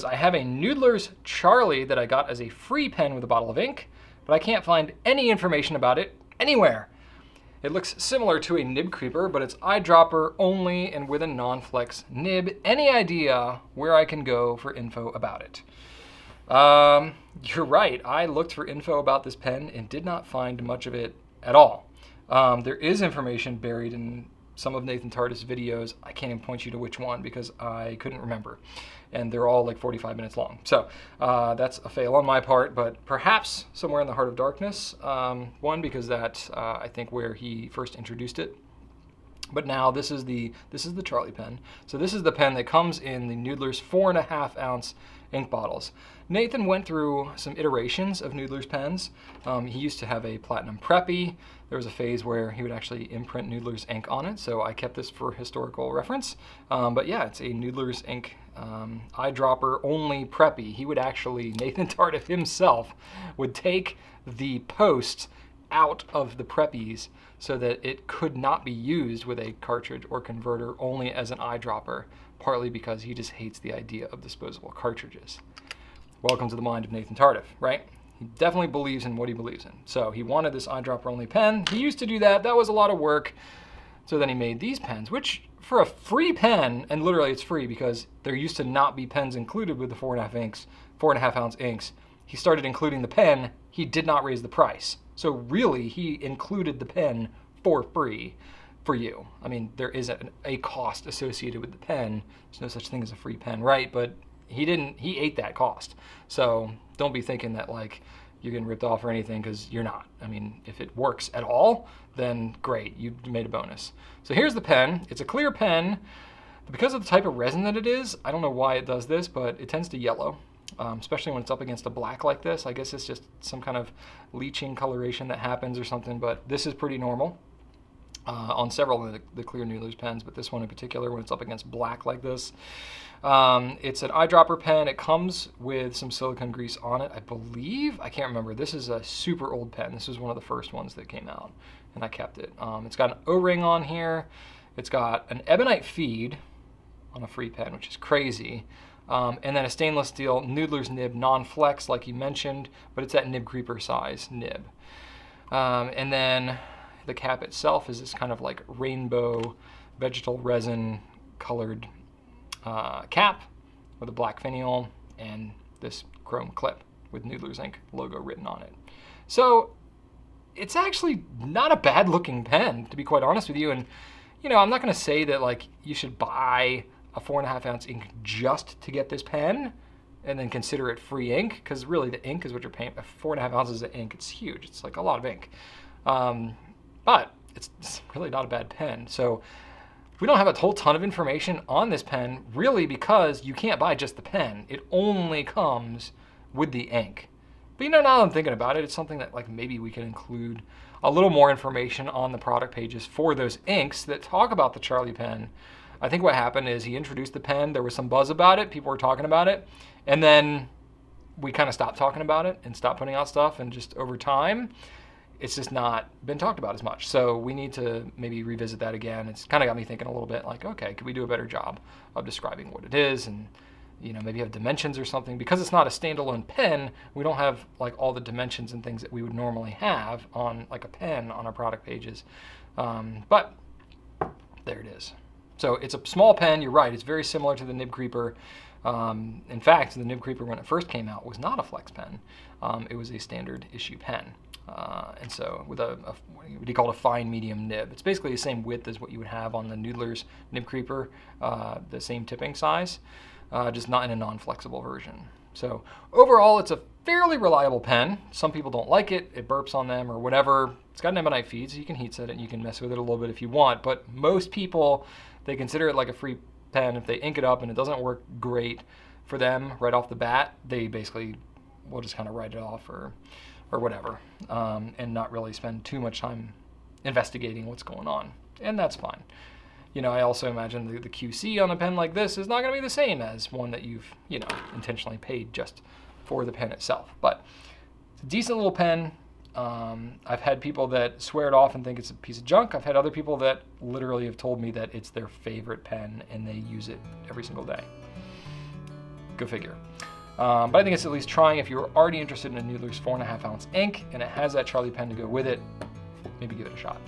I have a Noodler's Charlie that I got as a free pen with a bottle of ink, but I can't find any information about it anywhere. It looks similar to a nib creeper, but it's eyedropper only and with a non-flex nib. Any idea where I can go for info about it? You're right, I looked for info about this pen and did not find much of it at all. There is information buried in some of Nathan Tardis' videos. I can't even point you to which one because I couldn't remember. And they're all like 45 minutes long. So that's a fail on my part, but perhaps somewhere in the Heart of Darkness. One, because that's I think where he first introduced it. But now this is the Charlie pen. So this is the pen that comes in the Noodler's 4.5 ounce ink bottles. Nathan went through some iterations of Noodler's pens. He used to have a Platinum Preppy. There was a phase where he would actually imprint Noodler's ink on it, so I kept this for historical reference. But yeah, it's a Noodler's ink eyedropper only Preppy. He would actually, Nathan Tardis himself, would take the post out of the Preppies so that it could not be used with a cartridge or converter, only as an eyedropper, partly because he just hates the idea of disposable cartridges. Welcome to the mind of Nathan Tardis, right? He definitely believes in what he believes in. So he wanted this eyedropper only pen. He used to do that. That was a lot of work. So then he made these pens, which for a free pen, and literally it's free because there used to not be pens included with the 4.5 ounce inks. He started including the pen. He did not raise the price. So really, he included the pen for free for you. I mean, there is a cost associated with the pen. There's no such thing as a free pen, right? But he ate that cost. So don't be thinking that like you're getting ripped off or anything, because you're not. I mean, if it works at all, then great, you made a bonus. So here's the pen. It's a clear pen. Because of the type of resin that it is, I don't know why it does this, but it tends to yellow. Especially when it's up against a black like this. I guess it's just some kind of leaching coloration that happens or something, but this is pretty normal on several of the clear Noodler's pens, but this one in particular, when it's up against black like this. It's an eyedropper pen. It comes with some silicone grease on it, I believe. I can't remember. This is a super old pen. This is one of the first ones that came out, and I kept it. It's got an O-ring on here. It's got an ebonite feed on a free pen, which is crazy. And then a stainless steel Noodler's nib, non-flex like you mentioned, but it's that nib creeper size nib. And then the cap itself is this kind of like rainbow vegetal resin colored cap with a black finial and this chrome clip with Noodler's Ink logo written on it. So it's actually not a bad looking pen, to be quite honest with you. And you know, I'm not going to say that like you should buy a 4.5 ounce ink just to get this pen and then consider it free ink, because really the ink is what you're paying. 4.5 ounces of ink, it's huge. It's like a lot of ink. But it's really not a bad pen. So we don't have a whole ton of information on this pen, really, because you can't buy just the pen. It only comes with the ink. But you know, now that I'm thinking about it, it's something that like maybe we can include a little more information on the product pages for those inks that talk about the Charlie pen. I think what happened is he introduced the pen, there was some buzz about it, people were talking about it, and then we kind of stopped talking about it and stopped putting out stuff, and just over time, it's just not been talked about as much. So we need to maybe revisit that again. It's kind of got me thinking a little bit like, okay, could we do a better job of describing what it is, and you know, maybe have dimensions or something. Because it's not a standalone pen, we don't have like all the dimensions and things that we would normally have on like a pen on our product pages. But there it is. So it's a small pen, you're right, it's very similar to the Nib Creeper. In fact, the Nib Creeper, when it first came out, was not a flex pen. It was a standard issue pen. And so with what do you call it, a fine medium nib. It's basically the same width as what you would have on the Noodler's Nib Creeper, the same tipping size, just not in a non-flexible version. So overall, it's a fairly reliable pen. Some people don't like it, it burps on them or whatever. It's got an ebonite feed, so you can heat set it and you can mess with it a little bit if you want, but most people, they consider it like a free pen. If they ink it up and it doesn't work great for them right off the bat, they basically will just kind of write it off or whatever, and not really spend too much time investigating what's going on. And that's fine. You know, I also imagine the QC on a pen like this is not going to be the same as one that you've, you know, intentionally paid just for the pen itself. But it's a decent little pen. I've had people that swear it off and think it's a piece of junk. I've had other people that literally have told me that it's their favorite pen and they use it every single day. Go figure. But I think it's at least trying. If you're already interested in a Noodler's 4.5 ounce ink and it has that Charlie pen to go with it, maybe give it a shot.